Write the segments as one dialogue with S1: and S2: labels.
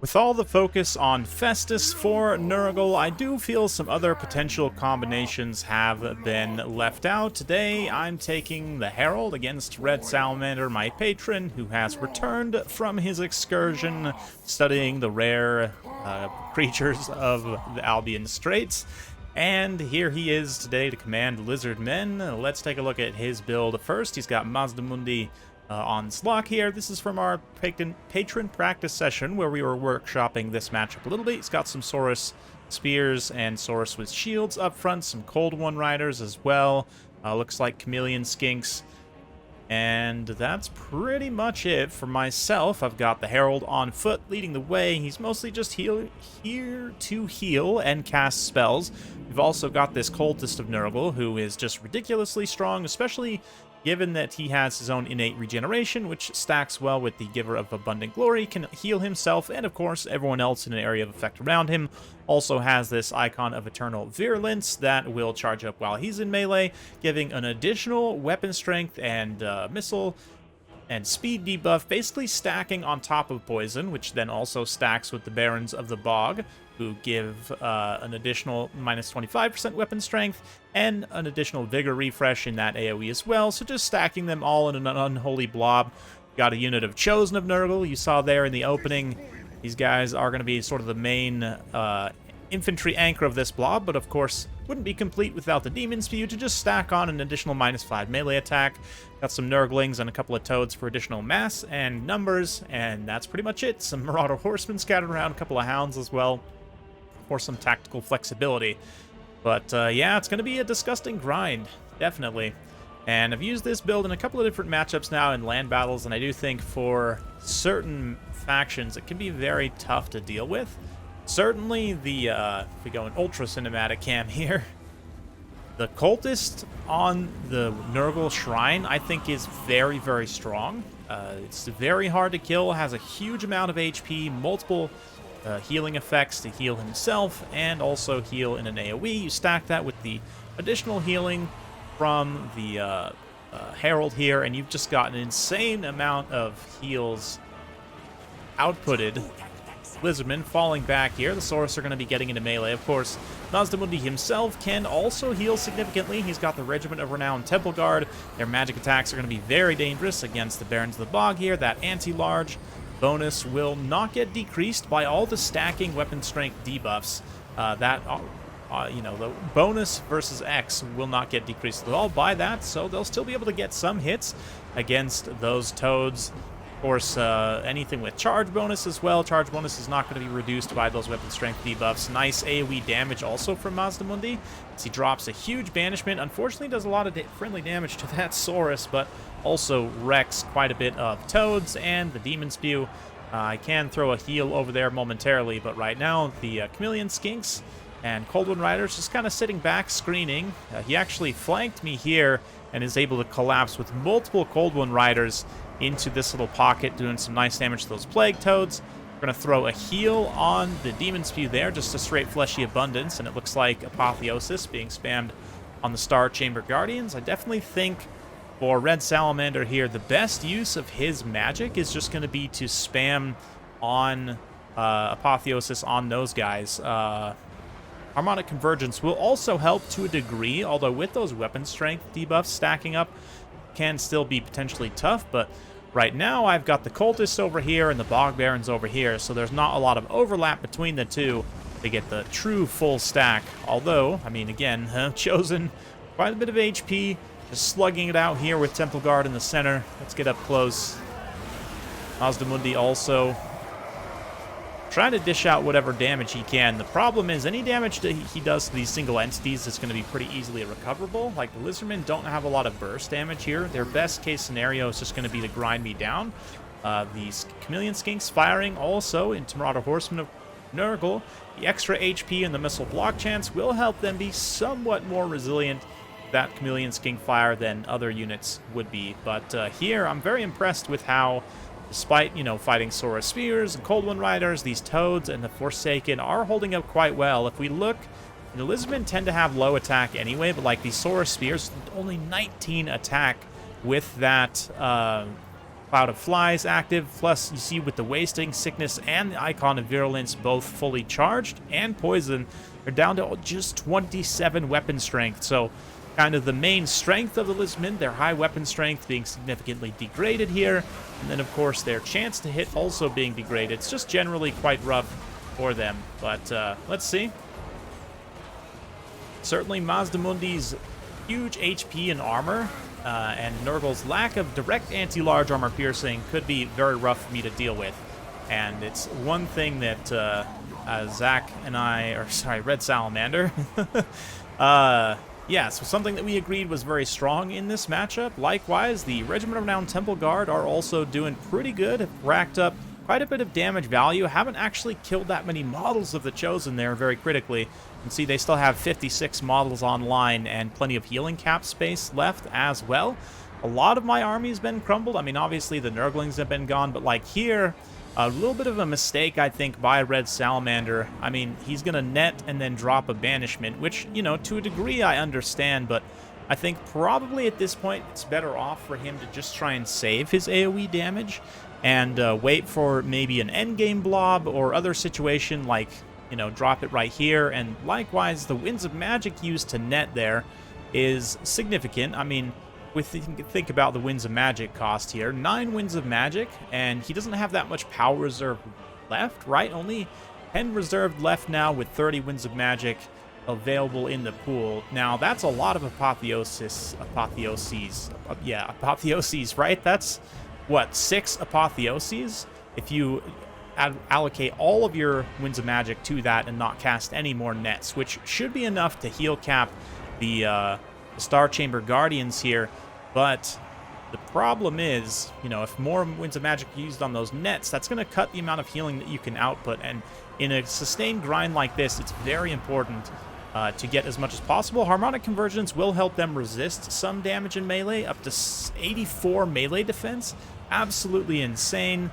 S1: With all the focus on Festus for Nurgle, I do feel some other potential combinations have been left out. Today, I'm taking the Herald against Red Salamander, my patron, who has returned from his excursion studying the rare creatures of the Albion Straits. And here he is today to command Lizardmen. Let's take a look at his build first. He's got Mazdamundi on Slock here. This is from our patron practice session where we were workshopping this matchup a little bit. He's got some Saurus spears and Saurus with shields up front, some Cold One Riders as well. Looks like Chameleon Skinks. And that's pretty much it for myself. I've got the Herald on foot leading the way. He's mostly just here to heal and cast spells. We've also got this Cultist of Nurgle, who is just ridiculously strong, especially given that he has his own innate regeneration, which stacks well with the Giver of Abundant Glory, can heal himself, and of course everyone else in an area of effect around him. Also has this Icon of Eternal Virulence that will charge up while he's in melee, giving an additional weapon strength and missile and speed debuff, basically stacking on top of poison, which then also stacks with the Barons of the Bog, who give an additional minus 25% weapon strength and an additional vigor refresh in that AoE as well. So just stacking them all in an unholy blob. Got a unit of Chosen of Nurgle, you saw there in the opening. These guys are going to be sort of the main infantry anchor of this blob, but of course wouldn't be complete without the Demon Spew to just stack on an additional minus 5 melee attack. Got some Nurglings and a couple of Toads for additional mass and numbers, and that's pretty much it. Some Marauder Horsemen scattered around, a couple of Hounds as well, for some tactical flexibility. But yeah, it's going to be a disgusting grind, definitely. And I've used this build in a couple of different matchups now in land battles, and I do think for certain factions it can be very tough to deal with. Certainly the, if we go in ultra cinematic cam here, the Cultist on the Nurgle Shrine I think is very, very strong. It's very hard to kill, has a huge amount of HP, multiple healing effects to heal himself and also heal in an AoE. You stack that with the additional healing from the Herald here, and you've just got an insane amount of heals outputted. Lizardmen falling back here. The Saurus are going to be getting into melee. Of course, Mazdamundi himself can also heal significantly. He's got the Regiment of Renowned Temple Guard. Their magic attacks are going to be very dangerous against the Barons of the Bog here. That anti-large bonus will not get decreased by all the stacking weapon strength debuffs. You know, the bonus versus X will not get decreased at all by that, so they'll still be able to get some hits against those Toads. Of course, anything with charge bonus as well. Charge bonus is not going to be reduced by those weapon strength debuffs. Nice AoE damage also from Mazdamundi, as he drops a huge banishment. Unfortunately, does a lot of friendly damage to that Saurus, but also wrecks quite a bit of Toads and the Demon Spew. I can throw a heal over there momentarily, but right now the Chameleon Skinks and Cold One Riders just kind of sitting back, screening. He actually flanked me here and is able to collapse with multiple Cold One Riders into this little pocket, doing some nice damage to those Plague Toads. We're going to throw a heal on the Demon Spew there, just a straight fleshy abundance, and it looks like Apotheosis being spammed on the Star Chamber Guardians. I definitely think for Red Salamander here, the best use of his magic is just going to be to spam on Apotheosis on those guys. Harmonic Convergence will also help to a degree, although with those weapon strength debuffs stacking up can still be potentially tough. But right now I've got the Cultists over here and the Bog Barons over here, so there's not a lot of overlap between the two to get the true full stack. Although, I mean, again, Chosen quite a bit of HP, just slugging it out here with Temple Guard in the center. Let's get up close. Mazdamundi also trying to dish out whatever damage he can. The problem is any damage that he does to these single entities is going to be pretty easily recoverable. Like, the Lizardmen don't have a lot of burst damage here. Their best case scenario is just going to be to grind me down. These Chameleon Skinks firing also into Marauder Horsemen of Nurgle. The extra HP and the missile block chance will help them be somewhat more resilient to that Chameleon Skink fire than other units would be. But here I'm very impressed with how, despite, you know, fighting Saurus Spears and Cold One Riders, these Toads and the Forsaken are holding up quite well. If we look, the Lizardmen tend to have low attack anyway, but like these Saurus Spears, only 19 attack with that Cloud of Flies active, plus you see with the Wasting, Sickness, and the Icon of Virulence both fully charged, and Poison, they're down to just 27 weapon strength. So kind of the main strength of the Lizardmen, their high weapon strength being significantly degraded here, and then of course their chance to hit also being degraded. It's just generally quite rough for them, but let's see. Certainly Mazdamundi's huge HP and armor, and Nurgle's lack of direct anti-large armor piercing could be very rough for me to deal with. And it's one thing that Zach and Red Salamander, yeah, so something that we agreed was very strong in this matchup. Likewise, the Regiment of Renowned Temple Guard are also doing pretty good, have racked up quite a bit of damage value, haven't actually killed that many models of the Chosen there very critically. You can see they still have 56 models online and plenty of healing cap space left as well. A lot of my army's been crumbled. I mean, obviously the Nurglings have been gone, but like here, a little bit of a mistake, I think, by Red Salamander. I mean, he's going to net and then drop a banishment, which, you know, to a degree I understand, but I think probably at this point it's better off for him to just try and save his AoE damage and wait for maybe an endgame blob or other situation like, you know, drop it right here. And likewise, the Winds of Magic used to net there is significant. I mean, think about the Winds of Magic cost here. 9 Winds of Magic, and he doesn't have that much power reserve left, right? Only 10 reserved left now with 30 Winds of Magic available in the pool. Now, that's a lot of apotheoses, right? That's, what, 6 apotheoses? If you allocate all of your Winds of Magic to that and not cast any more nets, which should be enough to heal cap the Star Chamber Guardians here. But the problem is, you know, if more Winds of Magic are used on those nets, that's going to cut the amount of healing that you can output. And in a sustained grind like this, it's very important to get as much as possible. Harmonic Convergence will help them resist some damage in melee, up to 84 melee defense. Absolutely insane.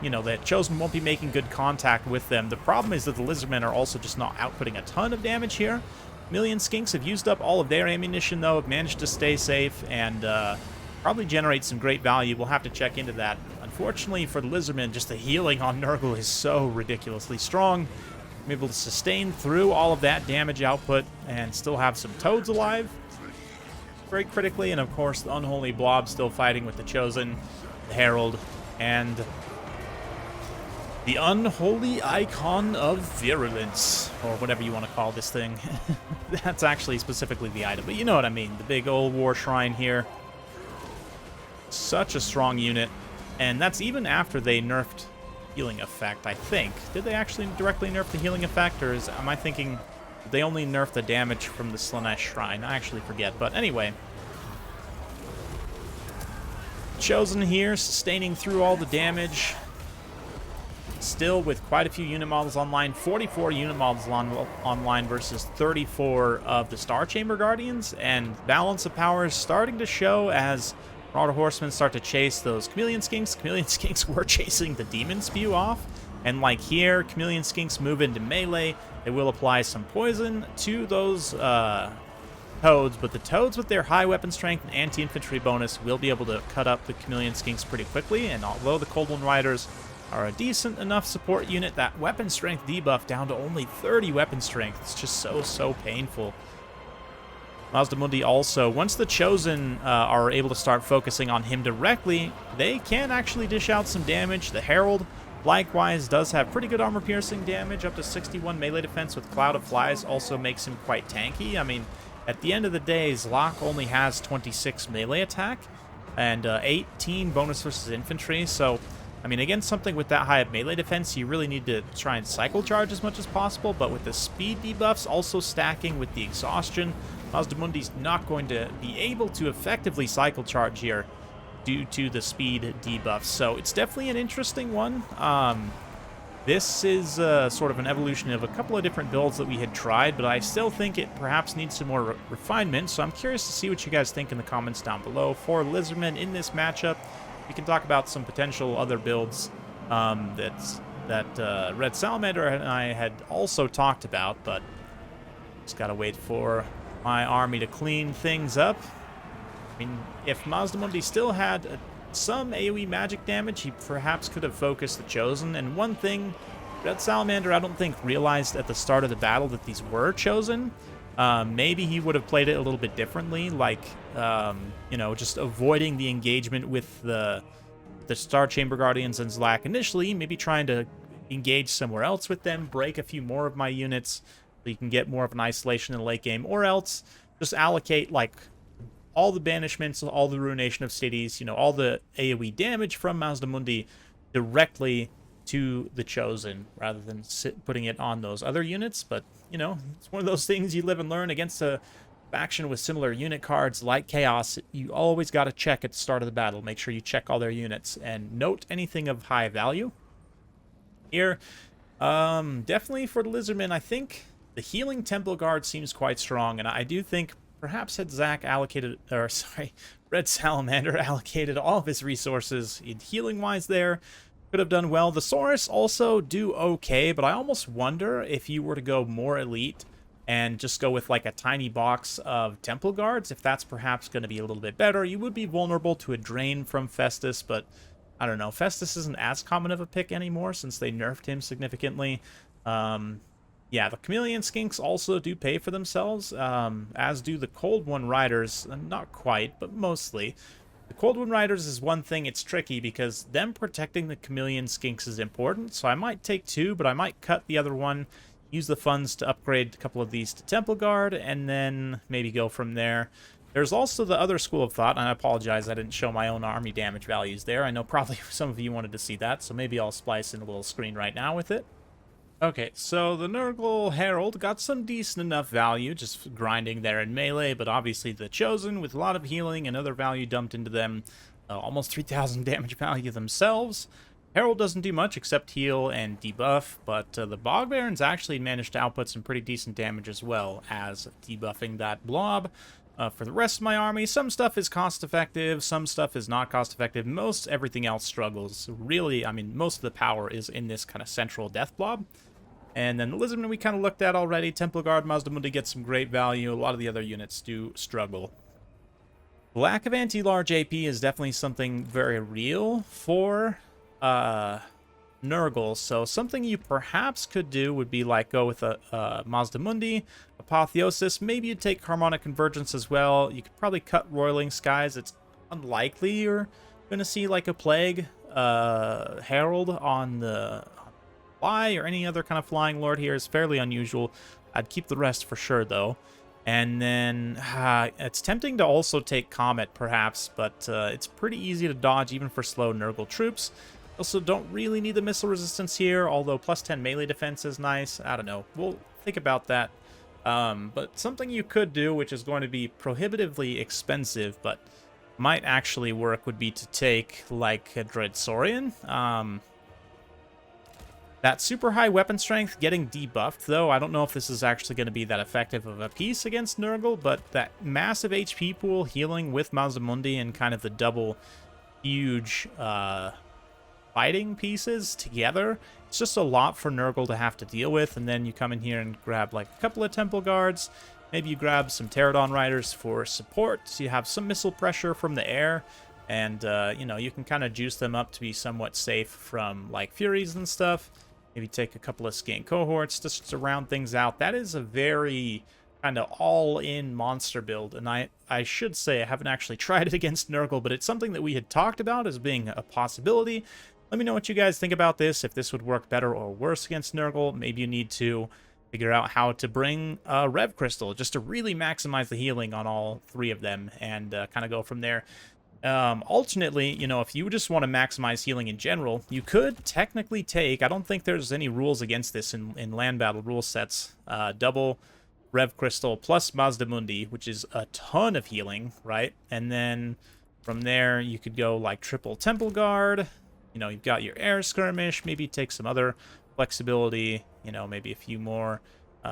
S1: You know, the Chosen won't be making good contact with them. The problem is that the Lizardmen are also just not outputting a ton of damage here. Million Skinks have used up all of their ammunition, though, have managed to stay safe and probably generate some great value. We'll have to check into that. Unfortunately for the Lizardmen, just the healing on Nurgle is so ridiculously strong. I'm able to sustain through all of that damage output and still have some Toads alive very critically. And, of course, the Unholy Blob still fighting with the Chosen, the Herald, and the Unholy Icon of Virulence, or whatever you want to call this thing. That's actually specifically the item, but you know what I mean. The big old war shrine here. Such a strong unit, and that's even after they nerfed healing effect, I think. Did they actually directly nerf the healing effect, or am I thinking they only nerfed the damage from the Slanesh Shrine? I actually forget, but anyway. Chosen here, sustaining through all the damage. Still with quite a few unit models online. 44 unit models online versus 34 of the Star Chamber Guardians. And balance of power is starting to show as Marauder Horsemen start to chase those Chameleon Skinks. Chameleon Skinks were chasing the Demon Spew off. And like here, Chameleon Skinks move into melee. They will apply some poison to those Toads, but the Toads with their high weapon strength and anti-infantry bonus will be able to cut up the Chameleon Skinks pretty quickly. And although the Cold One Riders are a decent enough support unit, that weapon strength debuff down to only 30 weapon strength. It's just so painful. Mazdamundi also, once the Chosen are able to start focusing on him directly, they can actually dish out some damage. The Herald, likewise, does have pretty good armor piercing damage, up to 61 melee defense with Cloud of Flies, also makes him quite tanky. I mean, at the end of the day, Zlok only has 26 melee attack and 18 bonus versus infantry, so I mean, against something with that high of melee defense, you really need to try and cycle charge as much as possible, but with the speed debuffs also stacking with the exhaustion, Mazdamundi's not going to be able to effectively cycle charge here due to the speed debuffs. So it's definitely an interesting one. This is sort of an evolution of a couple of different builds that we had tried, but I still think it perhaps needs some more refinement, so I'm curious to see what you guys think in the comments down below. For Lizardmen in this matchup, we can talk about some potential other builds that Red Salamander and I had also talked about, but just gotta wait for my army to clean things up. I mean, if Mazdamundi still had some AoE magic damage, he perhaps could have focused the Chosen. And one thing, Red Salamander, I don't think, realized at the start of the battle that these were Chosen. Maybe he would have played it a little bit differently, like, you know, just avoiding the engagement with the Star Chamber Guardians and Zlak initially, maybe trying to engage somewhere else with them, break a few more of my units so you can get more of an isolation in the late game, or else just allocate, like, all the banishments, all the ruination of cities, you know, all the AoE damage from Mazdamundi directly to the Chosen, rather than putting it on those other units. But, you know, it's one of those things you live and learn. Against a faction with similar unit cards like Chaos, you always got to check at the start of the battle. Make sure you check all their units and note anything of high value. Here, definitely for the Lizardmen, I think the Healing Temple Guard seems quite strong, and I do think perhaps had Zach allocated, or sorry, Red Salamander allocated all of his resources healing-wise there, could have done well. The Saurus also do okay, but I almost wonder if you were to go more elite and just go with like a tiny box of Temple Guards, if that's perhaps going to be a little bit better. You would be vulnerable to a drain from Festus, but I don't know. Festus isn't as common of a pick anymore since they nerfed him significantly. Yeah, the Chameleon Skinks also do pay for themselves, as do the Cold One Riders. Not quite, but mostly. The Cold One Riders is one thing, it's tricky because them protecting the Chameleon Skinks is important, so I might take two, but I might cut the other one, use the funds to upgrade a couple of these to Temple Guard, and then maybe go from there. There's also the other school of thought, and I apologize I didn't show my own army damage values there. I know probably some of you wanted to see that, so maybe I'll splice in a little screen right now with it. Okay, so the Nurgle Herald got some decent enough value, just grinding there in melee, but obviously the Chosen, with a lot of healing and other value dumped into them, almost 3,000 damage value themselves. Herald doesn't do much except heal and debuff, but the Bog Barons actually managed to output some pretty decent damage as well as debuffing that blob. For the rest of my army, some stuff is cost-effective, some stuff is not cost-effective. Most everything else struggles. Really, I mean, most of the power is in this kind of central death blob. And then the Lizardmen we kind of looked at already. Temple Guard, Mazdamundi gets some great value. A lot of the other units do struggle. The lack of anti-large AP is definitely something very real for Nurgle. So something you perhaps could do would be like go with a Mazdamundi, Apotheosis. Maybe you'd take Harmonic Convergence as well. You could probably cut Roiling Skies. It's unlikely you're going to see like a Plague Herald on the fly or any other kind of flying lord here. Is fairly unusual. I'd keep the rest for sure though. And then it's tempting to also take Comet perhaps, but it's pretty easy to dodge even for slow Nurgle troops. Also don't really need the missile resistance here, although plus 10 melee defense is nice. I don't know, we'll think about that. But something you could do, which is going to be prohibitively expensive but might actually work, would be to take like a Dreadsaurian. That super high weapon strength getting debuffed, though, I don't know if this is actually going to be that effective of a piece against Nurgle, but that massive HP pool healing with Mazdamundi and kind of the double huge fighting pieces together, it's just a lot for Nurgle to have to deal with. And then you come in here and grab like a couple of Temple Guards, maybe you grab some Pterodon Riders for support, so you have some missile pressure from the air. And, you know, you can kind of juice them up to be somewhat safe from, like, Furies and stuff. Maybe take a couple of Skink Cohorts just to round things out. That is a very kind of all-in monster build. And I should say I haven't actually tried it against Nurgle, but it's something that we had talked about as being a possibility. Let me know what you guys think about this, if this would work better or worse against Nurgle. Maybe you need to figure out how to bring Rev Crystal just to really maximize the healing on all three of them and kind of go from there. Alternately, you know, if you just want to maximize healing in general, you could technically take, I don't think there's any rules against this in land battle rule sets, double Rev Crystal plus Mazdamundi, which is a ton of healing, right? And then from there, you could go like triple Temple Guard, you know, you've got your Air Skirmish, maybe take some other flexibility, you know, maybe a few more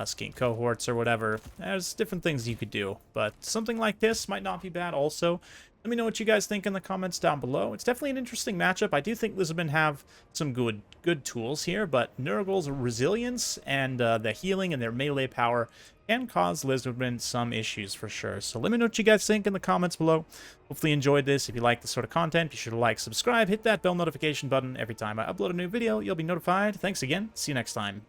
S1: Skink Cohorts or whatever. There's different things you could do, but something like this might not be bad also. Let me know what you guys think in the comments down below. It's definitely an interesting matchup. I do think Lizardmen have some good tools here, but Nurgle's resilience and the healing and their melee power can cause Lizardmen some issues for sure. So let me know what you guys think in the comments below. Hopefully you enjoyed this. If you like this sort of content, be sure to like, subscribe, hit that bell notification button. Every time I upload a new video, you'll be notified. Thanks again. See you next time.